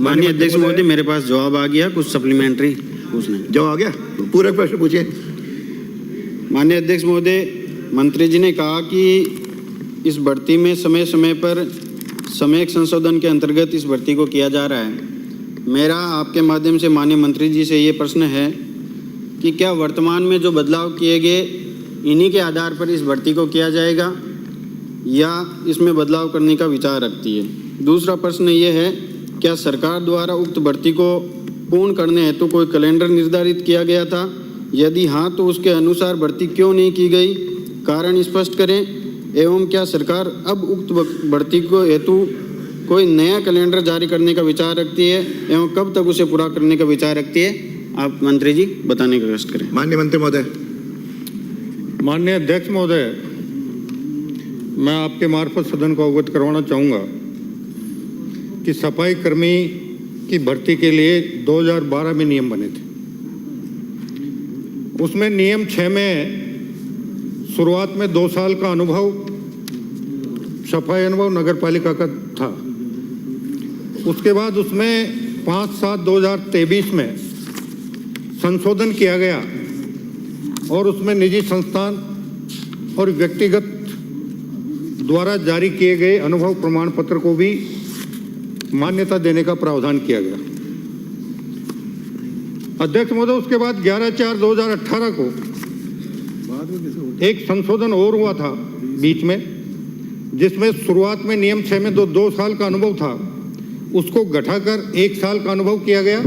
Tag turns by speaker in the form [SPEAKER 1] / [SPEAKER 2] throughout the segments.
[SPEAKER 1] माननीय अध्यक्ष महोदय, मेरे पास जवाब आ गया, कुछ सप्लीमेंट्री पूछना है।
[SPEAKER 2] जवाब आ गया, पूरा प्रश्न पूछिए।
[SPEAKER 1] माननीय अध्यक्ष महोदय, मंत्री जी ने कहा कि इस भर्ती में समय समय पर समय संशोधन के अंतर्गत इस भर्ती को किया जा रहा है। मेरा आपके माध्यम से माननीय मंत्री जी से ये प्रश्न है कि क्या वर्तमान में जो बदलाव किए गए इन्हीं के आधार पर इस भर्ती को किया जाएगा या इसमें बदलाव करने का विचार रखती है। दूसरा प्रश्न ये है, क्या सरकार द्वारा उक्त भर्ती को पूर्ण करने हेतु कोई कैलेंडर निर्धारित किया गया था? यदि हाँ, तो उसके अनुसार भर्ती क्यों नहीं की गई, कारण स्पष्ट करें। एवं क्या सरकार अब उक्त भर्ती को हेतु कोई नया कैलेंडर जारी करने का विचार रखती है एवं कब तक उसे पूरा करने का विचार रखती है? आप मंत्री जी बताने का कष्ट करें।
[SPEAKER 2] माननीय मंत्री महोदय।
[SPEAKER 3] माननीय अध्यक्ष महोदय, मैं आपके मार्फत सदन को अवगत करवाना चाहूँगा कि सफाई कर्मी की भर्ती के लिए 2012 में नियम बने थे। उसमें नियम 6 में शुरुआत में 2 साल का अनुभव, सफाई अनुभव नगर पालिका का था। उसके बाद उसमें 5/7/2023 में संशोधन किया गया और उसमें निजी संस्थान और व्यक्तिगत द्वारा जारी किए गए अनुभव प्रमाण पत्र को भी मान्यता देने का प्रावधान किया गया। अध्यक्ष महोदय, उसके बाद 11/4/2018 को एक संशोधन और हुआ था बीच में, जिसमें शुरुआत में नियम 6 में 2 साल का अनुभव था, उसको घटाकर 1 साल का अनुभव किया गया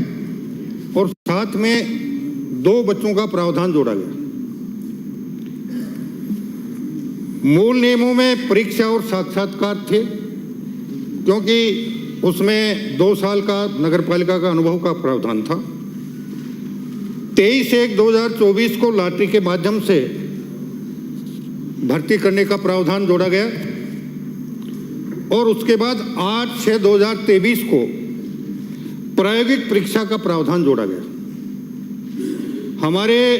[SPEAKER 3] और साथ में 2 बच्चों का प्रावधान जोड़ा गया। मूल नियमों में परीक्षा और साक्षात्कार थे, क्योंकि उसमें 2 साल का नगरपालिका का अनुभव का प्रावधान था। 23/1/2024 को लॉटरी के माध्यम से भर्ती करने का प्रावधान जोड़ा गया और उसके बाद 8/6/2023 को प्रायोगिक परीक्षा का प्रावधान जोड़ा गया। हमारे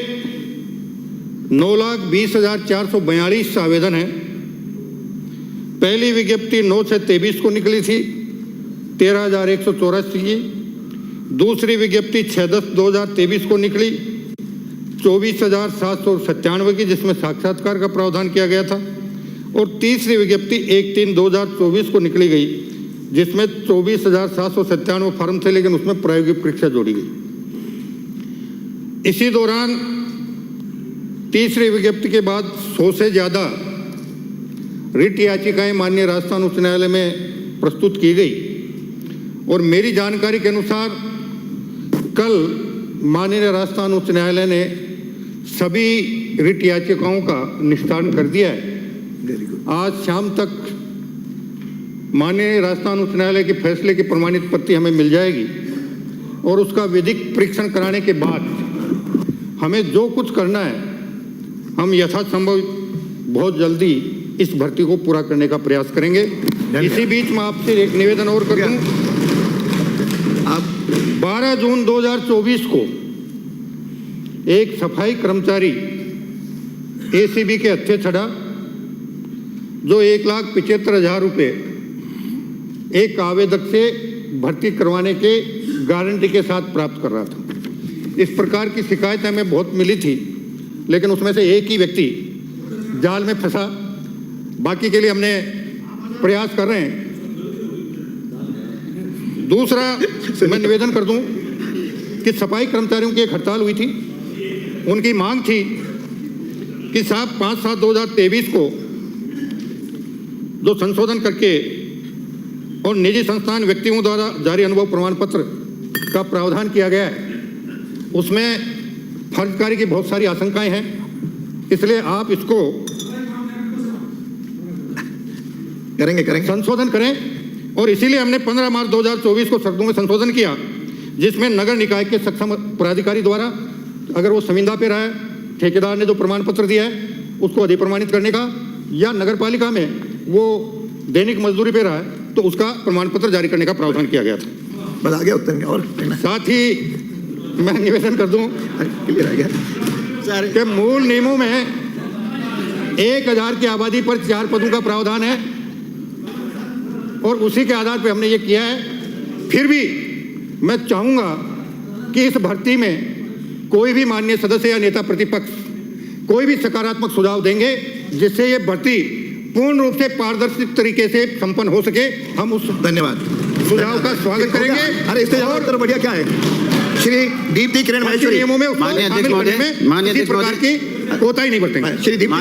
[SPEAKER 3] 9,20,442 आवेदन हैं। पहली विज्ञप्ति 9/6/23 को निकली थी, 13,184 की। दूसरी विज्ञप्ति 6/10/2023 को निकली, 24,797 की, जिसमें साक्षात्कार का प्रावधान किया गया था। और तीसरी विज्ञप्ति 1/3/2024 को निकली गई, जिसमें 24,797 फॉर्म थे, लेकिन उसमें प्रायोगिक परीक्षा जोड़ी गई। इसी दौरान तीसरी विज्ञप्ति के बाद 100 से ज़्यादा रिट याचिकाएं माननीय राजस्थान उच्च न्यायालय में प्रस्तुत की गई और मेरी जानकारी के अनुसार कल माननीय राजस्थान उच्च न्यायालय ने सभी रिट याचिकाओं का निस्तारण कर दिया है। आज शाम तक माननीय राजस्थान उच्च न्यायालय के फैसले की प्रमाणित प्रति हमें मिल जाएगी और उसका विधिक परीक्षण कराने के बाद हमें जो कुछ करना है, हम यथासंभव बहुत जल्दी इस भर्ती को पूरा करने का प्रयास करेंगे। इसी बीच में आपसे एक निवेदन और कर दूं। 12 जून 2024 को एक सफाई कर्मचारी एसीबी के हत्थे चढ़ा, जो 1,75,000 रुपये एक आवेदक से भर्ती करवाने के गारंटी के साथ प्राप्त कर रहा था। इस प्रकार की शिकायत हमें बहुत मिली थी, लेकिन उसमें से एक ही व्यक्ति जाल में फंसा। बाकी के लिए हमने प्रयास कर रहे हैं। दूसरा, मैं निवेदन कर दूं कि सफाई कर्मचारियों की एक हड़ताल हुई थी। उनकी मांग थी कि साहब 5/7/2023 को जो संशोधन करके और निजी संस्थान व्यक्तियों द्वारा जारी अनुभव प्रमाण पत्र का प्रावधान किया गया है, उसमें फर्जकारी की बहुत सारी आशंकाएं हैं, इसलिए आप इसको
[SPEAKER 2] करेंगे
[SPEAKER 3] संशोधन करें। और इसीलिए हमने 15 मार्च 2024 को शर्तों में संशोधन किया, जिसमें नगर निकाय के सक्षम पदाधिकारी द्वारा, अगर वो संविदा पे रहा है, ठेकेदार ने जो प्रमाण पत्र दिया है उसको अधिप्रमाणित करने का, या नगर पालिका में वो दैनिक मजदूरी पे रहा है तो उसका प्रमाण पत्र जारी करने का प्रावधान किया गया था।
[SPEAKER 2] बता गया उत्तर में। और
[SPEAKER 3] साथ ही मैं निवेदन कर दूं
[SPEAKER 2] क्लियर आ गया
[SPEAKER 3] कि मूल नियमों में 1,000 की आबादी पर 4 पदों का प्रावधान है और उसी के आधार पर हमने ये किया है। फिर भी मैं चाहूँगा कि इस भर्ती में कोई भी माननीय सदस्य या नेता प्रतिपक्ष कोई भी सकारात्मक सुझाव देंगे जिससे ये भर्ती पूर्ण रूप से पारदर्शी तरीके से संपन्न हो सके। हम उस
[SPEAKER 2] धन्यवाद।
[SPEAKER 3] सुझाव का स्वागत करेंगे।
[SPEAKER 2] अरे इससे ज्यादा उत्तर बढ़िया क्या है? श्री दीप्ति किरण माहेश्वरी,
[SPEAKER 3] नियमों में उसको
[SPEAKER 1] माननीय अध्यक्ष
[SPEAKER 3] शामिल करने
[SPEAKER 1] महोदय,
[SPEAKER 3] में
[SPEAKER 1] माननीय
[SPEAKER 3] किसी
[SPEAKER 1] अध्यक्ष
[SPEAKER 3] प्रकार की कोताही नहीं बरतेंगे।
[SPEAKER 2] श्री दीप्ति